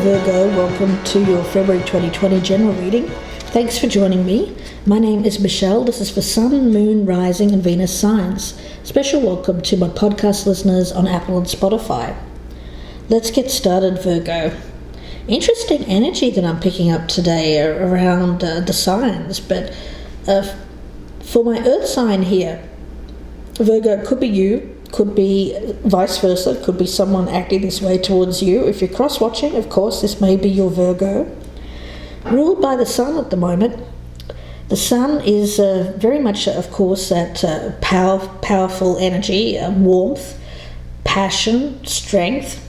Virgo, welcome to your February 2020 general reading. Thanks for joining me. My name is Michelle. This is for Sun, Moon, Rising and Venus signs. Special welcome to my podcast listeners on Apple and Spotify. Let's get started, Virgo. Interesting energy that I'm picking up today around the signs, but for my Earth sign here, Virgo, it could be you, could be vice versa, could be someone acting this way towards you. If you're cross-watching, of course, this may be your Virgo. Ruled by the Sun at the moment. The Sun is very much, of course, that powerful energy, warmth, passion, strength.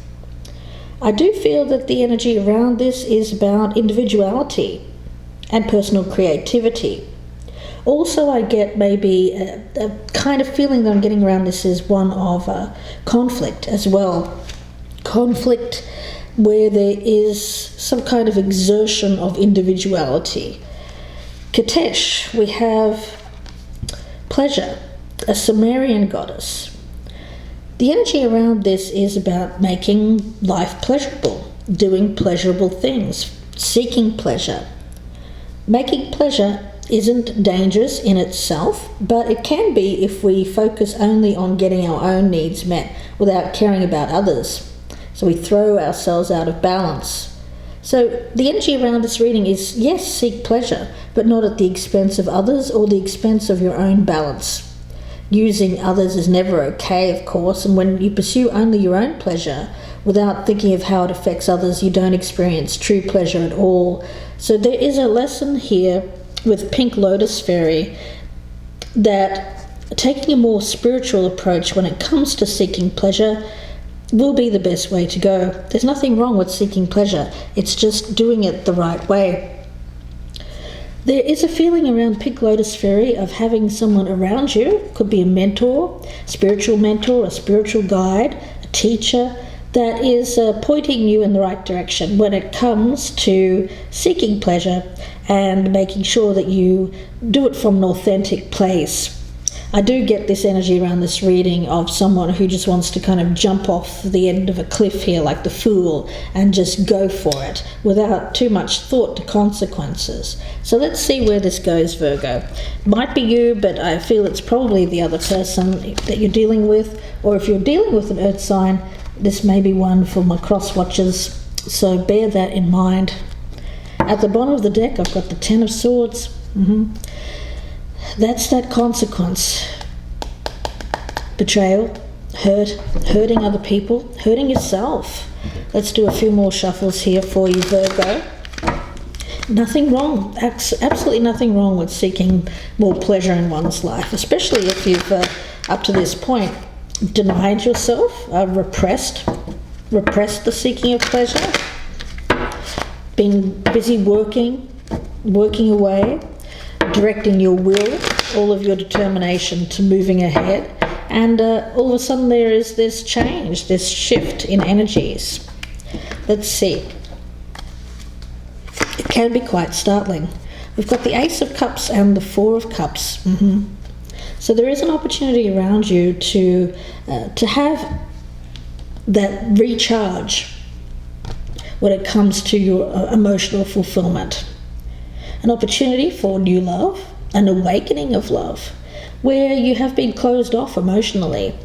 I do feel that the energy around this is about individuality and personal creativity. Also, I get maybe a kind of feeling that I'm getting around this is one of conflict as well. Conflict where there is some kind of exertion of individuality. Katesh, we have pleasure, a Sumerian goddess. The energy around this is about making life pleasurable, doing pleasurable things, seeking pleasure. Making pleasure isn't dangerous in itself, but it can be if we focus only on getting our own needs met without caring about others. So we throw ourselves out of balance. So the energy around this reading is, yes, seek pleasure, but not at the expense of others or the expense of your own balance. Using others is never okay, of course, and when you pursue only your own pleasure without thinking of how it affects others, you don't experience true pleasure at all. So there is a lesson here with Pink Lotus Fairy that taking a more spiritual approach when it comes to seeking pleasure will be the best way to go. There's nothing wrong with seeking pleasure, it's just doing it the right way. There is a feeling around Pink Lotus Fairy of having someone around you, could be a mentor, spiritual mentor, a spiritual guide, a teacher, that is pointing you in the right direction when it comes to seeking pleasure and making sure that you do it from an authentic place. I do get this energy around this reading of someone who just wants to kind of jump off the end of a cliff here like the fool and just go for it without too much thought to consequences. So let's see where this goes, Virgo. Might be you, but I feel it's probably the other person that you're dealing with, or if you're dealing with an earth sign, this may be one for my cross watchers, so bear that in mind. At the bottom of the deck, I've got the Ten of Swords. That's that consequence. Betrayal, hurting other people, hurting yourself. Let's do a few more shuffles here for you, Virgo. Nothing wrong, absolutely nothing wrong with seeking more pleasure in one's life, especially if you've, up to this point, denied yourself, repressed the seeking of pleasure, been busy working away, directing your will, all of your determination to moving ahead, and all of a sudden there is this change, this shift in energies. Let's see. It can be quite startling. We've got the Ace of Cups and the Four of Cups. So there is an opportunity around you to have that recharge when it comes to your emotional fulfillment. An opportunity for new love, an awakening of love, where you have been closed off emotionally.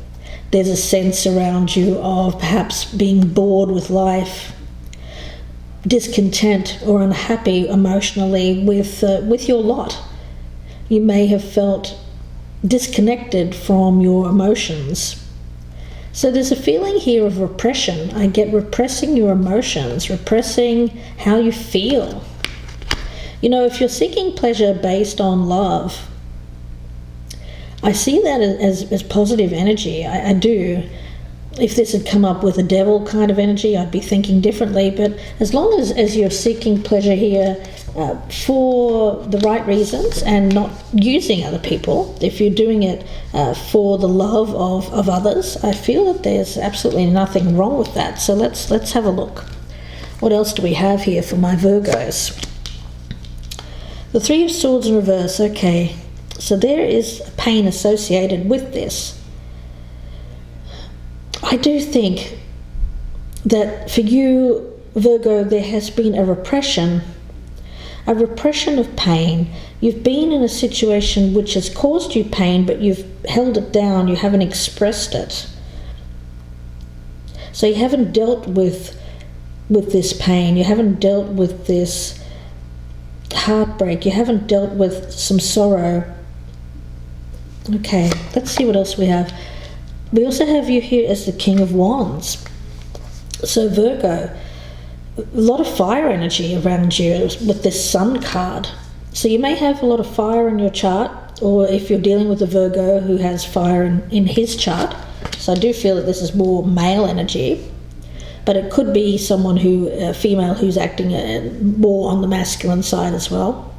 There's a sense around you of perhaps being bored with life, discontent or unhappy emotionally with your lot. You may have felt disconnected from your emotions. So there's a feeling here of repression. I get repressing your emotions, repressing how you feel. You know, if you're seeking pleasure based on love, I see that as positive energy. I do. If this had come up with a devil kind of energy, I'd be thinking differently. But as long as you're seeking pleasure here for the right reasons and not using other people, if you're doing it for the love of others, I feel that there's absolutely nothing wrong with that. So let's have a look. What else do we have here for my Virgos? The Three of Swords in reverse. Okay, so there is pain associated with this. I do think that for you, Virgo, there has been a repression of pain. You've been in a situation which has caused you pain, but you've held it down, you haven't expressed it. So you haven't dealt with this pain, you haven't dealt with this heartbreak, you haven't dealt with some sorrow. Okay, let's see what else we have. We also have you here as the King of Wands. So Virgo, a lot of fire energy around you with this Sun card. So you may have a lot of fire in your chart, or if you're dealing with a Virgo who has fire in his chart. So I do feel that this is more male energy, but it could be someone female who's acting more on the masculine side as well.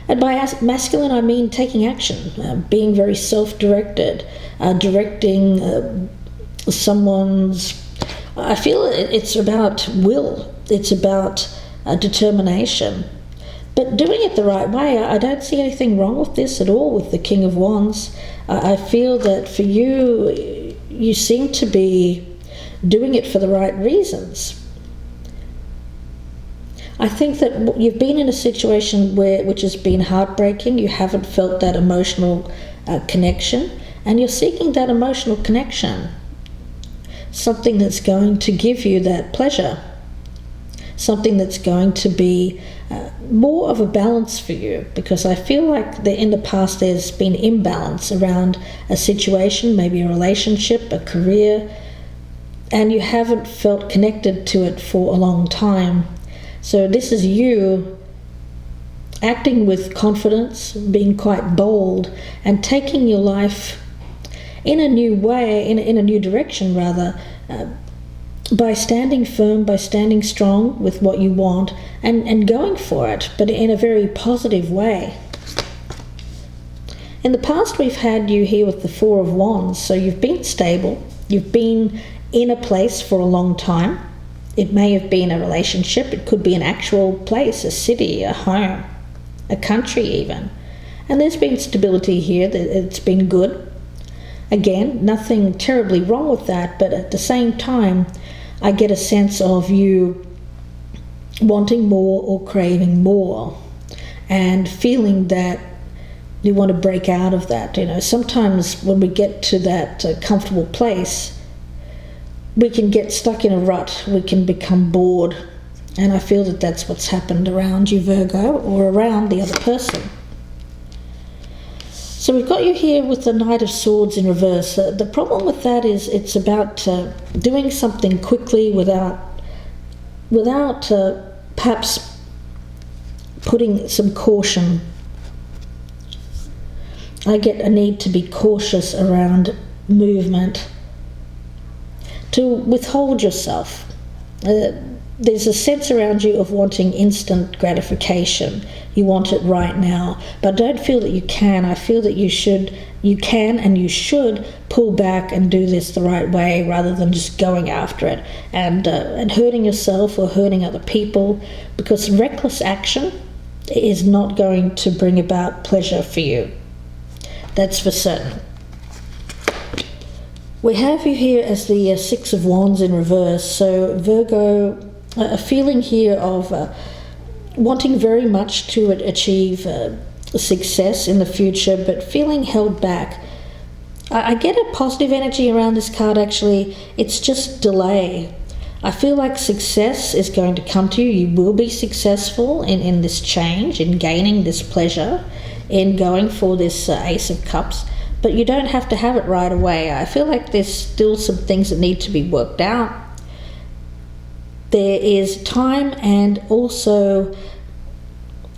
And by masculine, I mean taking action, being very self-directed, directing someone's. I feel it's about will, it's about determination, but doing it the right way. I don't see anything wrong with this at all with the King of Wands. I feel that for you, you seem to be doing it for the right reasons. I think that you've been in a situation which has been heartbreaking. You haven't felt that emotional connection, and you're seeking that emotional connection. Something that's going to give you that pleasure. Something that's going to be more of a balance for you, because I feel like in the past there's been imbalance around a situation, maybe a relationship, a career, and you haven't felt connected to it for a long time. So this is you acting with confidence, being quite bold, and taking your life in a new way, in a new direction rather, by standing firm, by standing strong with what you want, and going for it, but in a very positive way. In the past, we've had you here with the Four of Wands, so you've been stable, you've been in a place for a long time. It may have been a relationship, it could be an actual place, a city, a home, a country even. And there's been stability here, it's been good. Again, nothing terribly wrong with that, but at the same time, I get a sense of you wanting more or craving more, and feeling that you want to break out of that. Sometimes when we get to that comfortable place, we can get stuck in a rut, we can become bored, and I feel that that's what's happened around you, Virgo, or around the other person. So we've got you here with the Knight of Swords in reverse. The problem with that is it's about doing something quickly without perhaps putting some caution. I get a need to be cautious around movement, to withhold yourself. There's a sense around you of wanting instant gratification. You want it right now, but don't feel that you can. I feel that you can and you should pull back and do this the right way, rather than just going after it and hurting yourself or hurting other people, because reckless action is not going to bring about pleasure for you. That's for certain. We have you here as the Six of Wands in reverse. So Virgo, a feeling here of wanting very much to achieve success in the future, but feeling held back. I get a positive energy around this card actually. It's just delay. I feel like success is going to come to you. You will be successful in this change, in gaining this pleasure, in going for this Ace of Cups. But you don't have to have it right away. I feel like there's still some things that need to be worked out. There is time, and also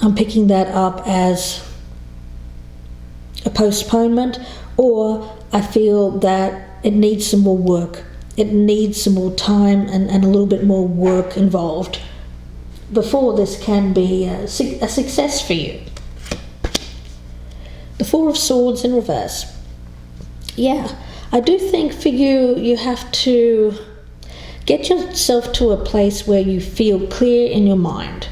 I'm picking that up as a postponement, or I feel that it needs some more work. It needs some more time and a little bit more work involved before this can be a success for you. The Four of Swords in reverse. Yeah, I do think for you, you have to get yourself to a place where you feel clear in your mind.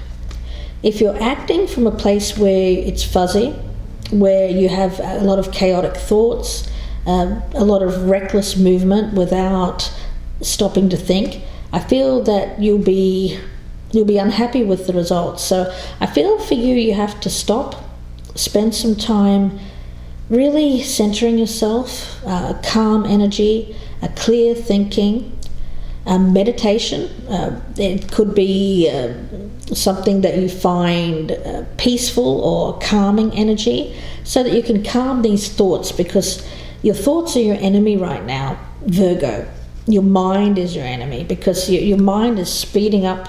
If you're acting from a place where it's fuzzy, where you have a lot of chaotic thoughts, a lot of reckless movement without stopping to think, I feel that you'll be unhappy with the results. So I feel for you, you have to stop, spend some time really centering yourself, calm energy, a clear thinking, meditation. It could be something that you find peaceful or calming energy, so that you can calm these thoughts, because your thoughts are your enemy right now, Virgo. Your mind is your enemy, because your mind is speeding up,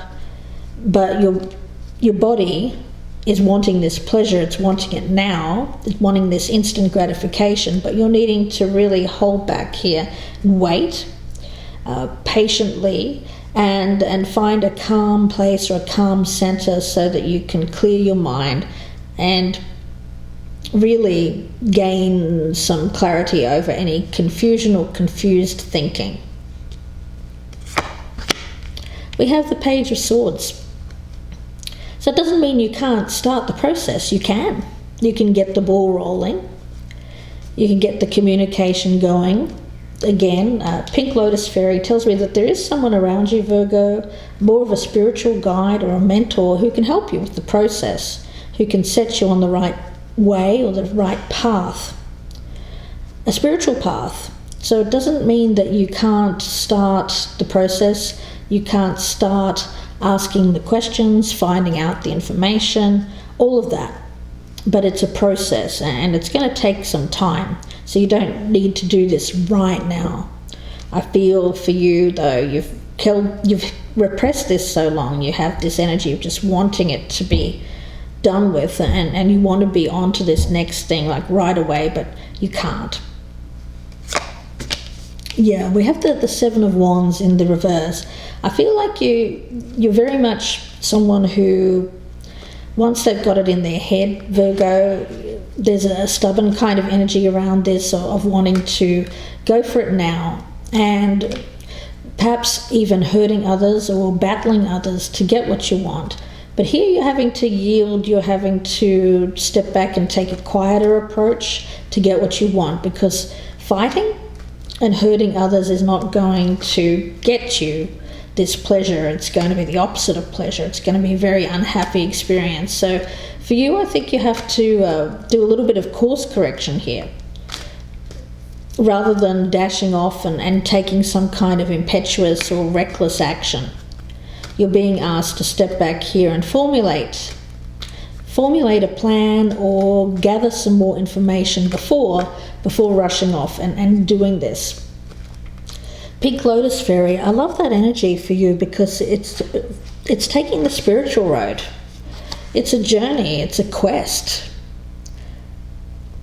but your body is wanting this pleasure, it's wanting it now, it's wanting this instant gratification, but you're needing to really hold back here and wait patiently and find a calm place or a calm center, so that you can clear your mind and really gain some clarity over any confusion or confused thinking. We have the Page of Swords. So it doesn't mean you can't start the process. You can. You can get the ball rolling. You can get the communication going. Again, Pink Lotus Fairy tells me that there is someone around you, Virgo, more of a spiritual guide or a mentor, who can help you with the process, who can set you on the right way or the right path, a spiritual path. So it doesn't mean that you can't start the process, you can't start asking the questions, finding out the information, all of that. But it's a process, and it's going to take some time. So you don't need to do this right now. I feel for you, though, you've repressed this so long. You have this energy of just wanting it to be done with, and you want to be on to this next thing like right away, but you can't. Yeah, we have the Seven of Wands in the reverse. I feel like you're very much someone who, once they've got it in their head, Virgo, there's a stubborn kind of energy around this of wanting to go for it now, and perhaps even hurting others or battling others to get what you want. But here you're having to yield, you're having to step back and take a quieter approach to get what you want, because fighting and hurting others is not going to get you this pleasure. It's going to be the opposite of pleasure. It's going to be a very unhappy experience. So for you, I think you have to do a little bit of course correction here, rather than dashing off and taking some kind of impetuous or reckless action. You're being asked to step back here and formulate a plan or gather some more information before rushing off and doing this. Pink Lotus Fairy, I love that energy for you, because it's taking the spiritual road. It's a journey, it's a quest.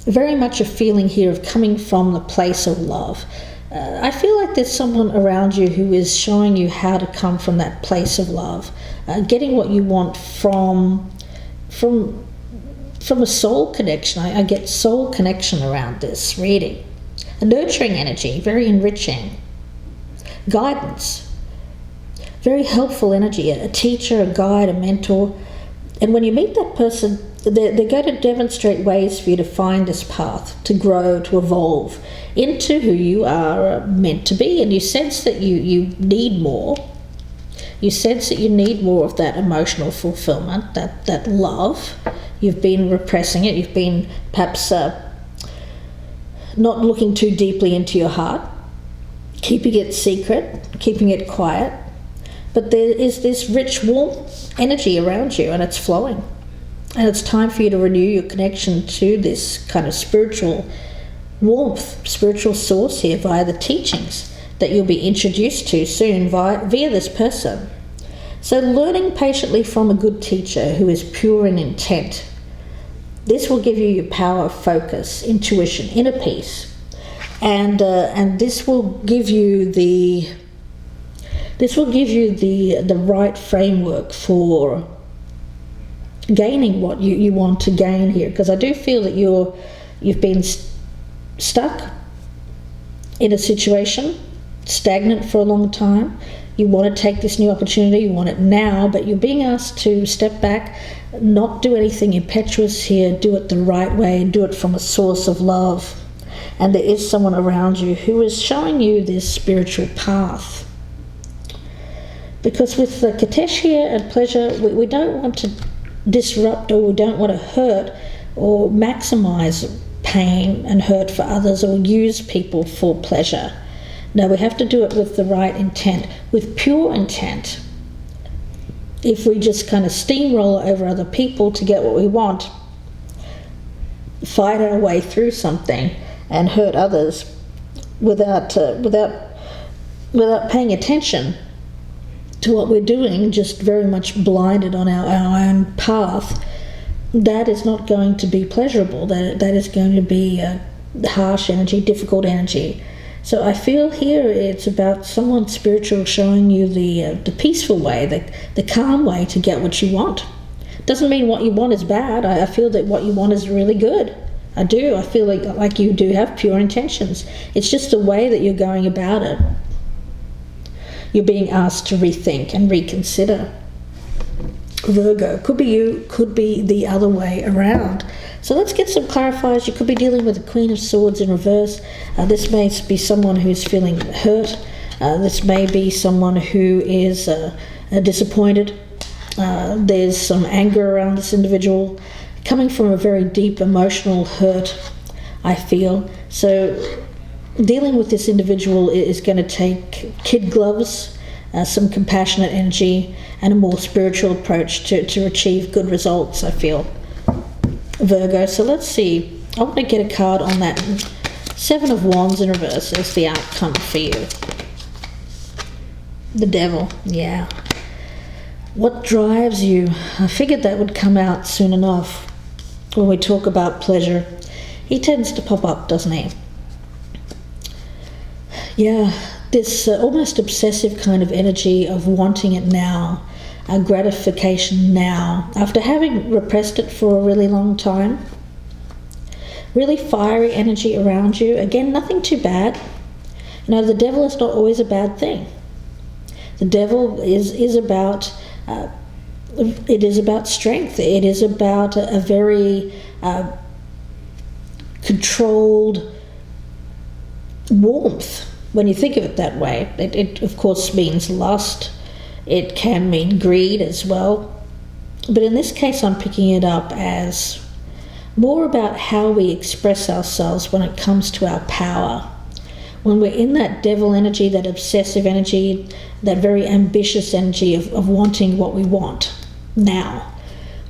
Very much a feeling here of coming from the place of love. I feel like there's someone around you who is showing you how to come from that place of love, getting what you want from a soul connection. I get soul connection around this reading. A nurturing energy, very enriching. Guidance, very helpful energy, a teacher, a guide, a mentor. And when you meet that person, they're going to demonstrate ways for you to find this path, to grow, to evolve into who you are meant to be. And you sense that you need more. You sense that you need more of that emotional fulfillment, that love. You've been repressing it. You've been perhaps not looking too deeply into your heart, keeping it secret, keeping it quiet. But there is this rich, warm energy around you, and it's flowing. And it's time for you to renew your connection to this kind of spiritual warmth, spiritual source here via the teachings that you'll be introduced to soon via this person. So learning patiently from a good teacher who is pure in intent. This will give you your power, focus, intuition, inner peace. And this will give you the right framework for gaining what you want to gain here. Because I do feel that you've been stuck in a situation, stagnant for a long time. You want to take this new opportunity, you want it now, but you're being asked to step back, not do anything impetuous here, do it the right way, do it from a source of love. And there is someone around you who is showing you this spiritual path. Because with the Katesh here and pleasure, we don't want to disrupt, or we don't want to hurt or maximize pain and hurt for others, or use people for pleasure. No, we have to do it with the right intent, with pure intent. If we just kind of steamroll over other people to get what we want, fight our way through something and hurt others without paying attention to what we're doing, just very much blinded on our own path, that is not going to be pleasurable. That is going to be harsh energy, difficult energy. So I feel here it's about someone spiritual showing you the peaceful way, the calm way to get what you want. Doesn't mean what you want is bad. I feel that what you want is really good. I do. I feel like you do have pure intentions. It's just the way that you're going about it. You're being asked to rethink and reconsider. Virgo, could be you, could be the other way around. So let's get some clarifiers. You could be dealing with the Queen of Swords in reverse. This may be someone who's feeling hurt. This may be someone who is disappointed. There's some anger around this individual, coming from a very deep emotional hurt, I feel. So dealing with this individual is going to take kid gloves, some compassionate energy, and a more spiritual approach to achieve good results, I feel. Virgo, so let's see. I want to get a card on that. 7 of Wands in reverse is the outcome for you. The Devil, yeah. What drives you? I figured that would come out soon enough when we talk about pleasure. He tends to pop up, doesn't he? Yeah, this almost obsessive kind of energy of wanting it now, gratification now, after having repressed it for a really long time. Really fiery energy around you. Again, nothing too bad. You know, the devil is not always a bad thing. The devil is about, it is about strength. It is about a very controlled warmth. When you think of it that way, it of course means lust. It can mean greed as well. But in this case, I'm picking it up as more about how we express ourselves when it comes to our power. When we're in that devil energy, that obsessive energy, that very ambitious energy of wanting what we want now,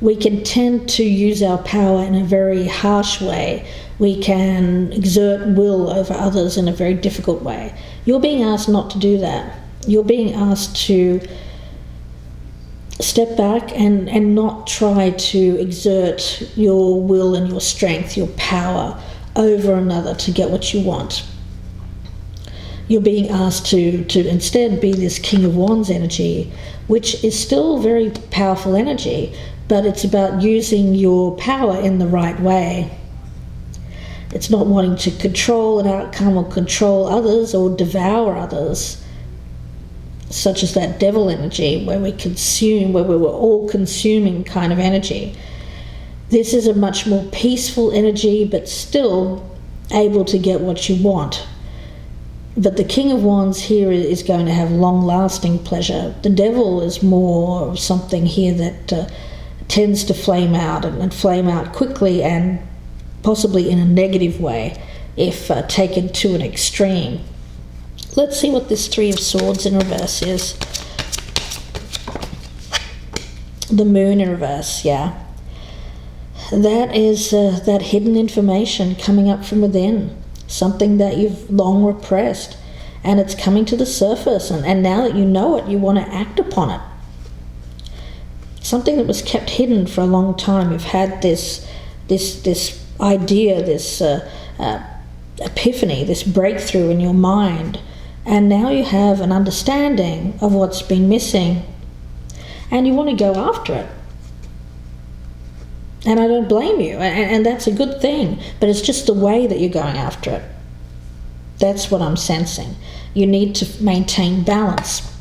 we can tend to use our power in a very harsh way. We can exert will over others in a very difficult way. You're being asked not to do that. You're being asked to step back and not try to exert your will and your strength, your power over another to get what you want. You're being asked to instead be this King of Wands energy, which is still very powerful energy, but it's about using your power in the right way. It's not wanting to control an outcome or control others or devour others, such as that devil energy where we consume, where we were all consuming kind of energy. This is a much more peaceful energy, but still able to get what you want. But the King of Wands here is going to have long-lasting pleasure. The devil is more something here that tends to flame out and flame out quickly, and possibly in a negative way if taken to an extreme. Let's see what this 3 of Swords in reverse is. The Moon in reverse, yeah. That is that hidden information coming up from within, something that you've long repressed, and it's coming to the surface, and now that you know it, you want to act upon it. Something that was kept hidden for a long time. You've had this idea, this epiphany, this breakthrough in your mind, and now you have an understanding of what's been missing, and you want to go after it. And I don't blame you, and that's a good thing, but it's just the way that you're going after it. That's what I'm sensing. You need to maintain balance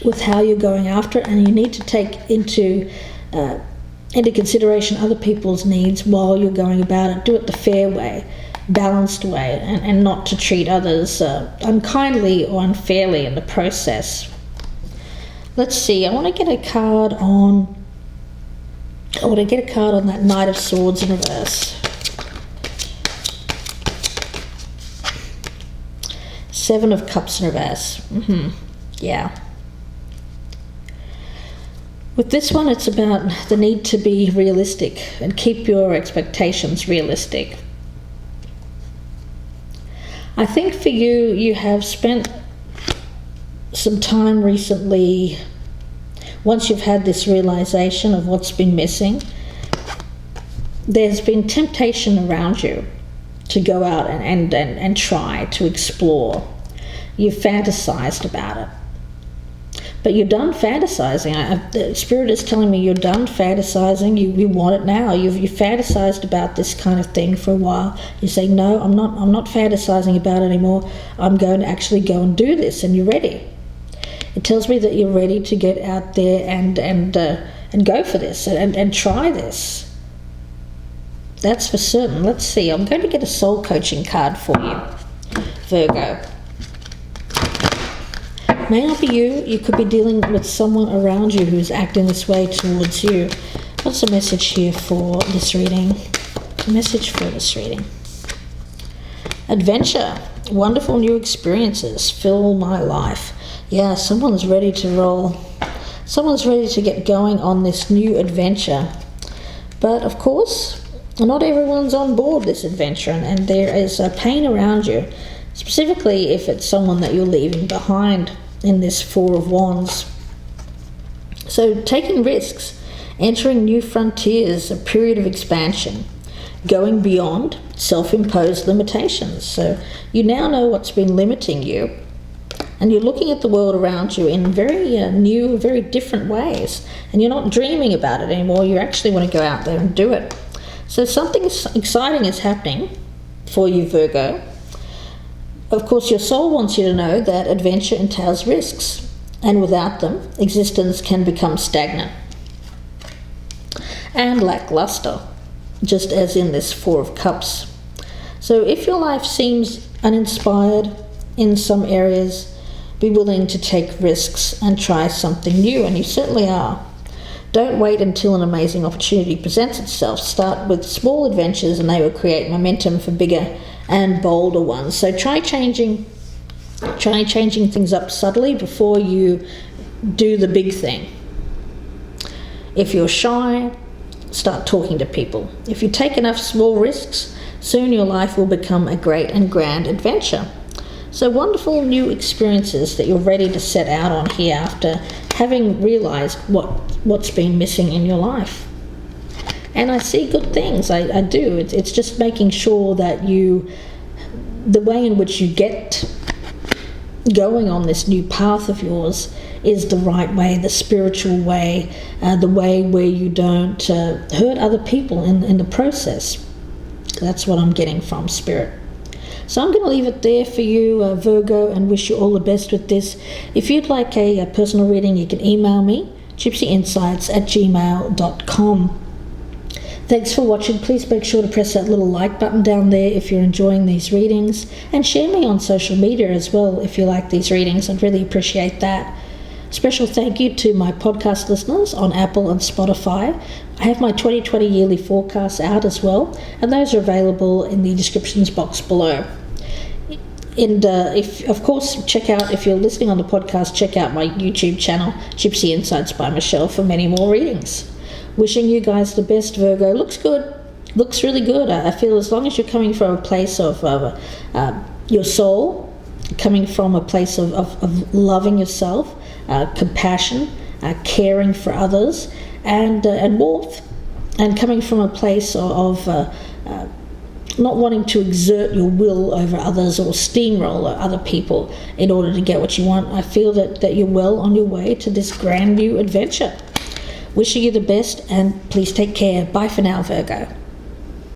with how you're going after it, and you need to take into consideration other people's needs while you're going about it. Do it the fair way, balanced way, and not to treat others unkindly or unfairly in the process. Let's see, I want to get a card on that Knight of Swords in reverse. 7 of Cups in reverse. Yeah. With this one, it's about the need to be realistic and keep your expectations realistic. I think for you, you have spent some time recently, once you've had this realization of what's been missing, there's been temptation around you to go out and try to explore. You've fantasized about it. But you're done fantasizing. The Spirit is telling me you're done fantasizing. You want it now. You've fantasized about this kind of thing for a while. You're saying, no, I'm not fantasizing about it anymore. I'm going to actually go and do this, and you're ready. It tells me that you're ready to get out there and go for this and try this. That's for certain. Let's see. I'm going to get a soul coaching card for you, Virgo. May not be you. You could be dealing with someone around you who's acting this way towards you. What's the message here for this reading? The message for this reading. Adventure. Wonderful new experiences fill my life. Yeah, someone's ready to roll. Someone's ready to get going on this new adventure. But of course, not everyone's on board this adventure, and there is a pain around you, specifically if it's someone that you're leaving behind in this Four of Wands. So taking risks, entering new frontiers, a period of expansion, going beyond self-imposed limitations. So you now know what's been limiting you, and you're looking at the world around you in very new, very different ways, and you're not dreaming about it anymore. You actually want to go out there and do it. So something exciting is happening for you, Virgo. Of course, your soul wants you to know that adventure entails risks, and without them, existence can become stagnant and lackluster, just as in this Four of Cups. So if your life seems uninspired in some areas, be willing to take risks and try something new, and you certainly are. Don't wait until an amazing opportunity presents itself. Start with small adventures, and they will create momentum for bigger and bolder ones. So try changing things up subtly before you do the big thing. If you're shy, start talking to people. If you take enough small risks, soon your life will become a great and grand adventure. So wonderful new experiences that you're ready to set out on here after having realized what's been missing in your life. And I see good things, I do. It's just making sure that the way in which you get going on this new path of yours is the right way, the spiritual way, the way where you don't hurt other people in the process. That's what I'm getting from Spirit. So I'm going to leave it there for you, Virgo, and wish you all the best with this. If you'd like a personal reading, you can email me, gypsyinsights@gmail.com. Thanks for watching. Please make sure to press that little like button down there if you're enjoying these readings, and share me on social media as well if you like these readings. I'd really appreciate that. Special thank you to my podcast listeners on Apple and Spotify. I have my 2020 yearly forecasts out as well, and those are available in the descriptions box below. And if you're listening on the podcast, check out my YouTube channel, Gypsy Insights by Michelle, for many more readings. Wishing you guys the best, Virgo. Looks good. Looks really good. I feel as long as you're coming from a place of your soul, coming from a place of loving yourself, compassion, caring for others, and warmth, and coming from a place of not wanting to exert your will over others or steamroller other people in order to get what you want. I feel that you're well on your way to this grand new adventure. Wishing you the best, and please take care. Bye for now, Virgo.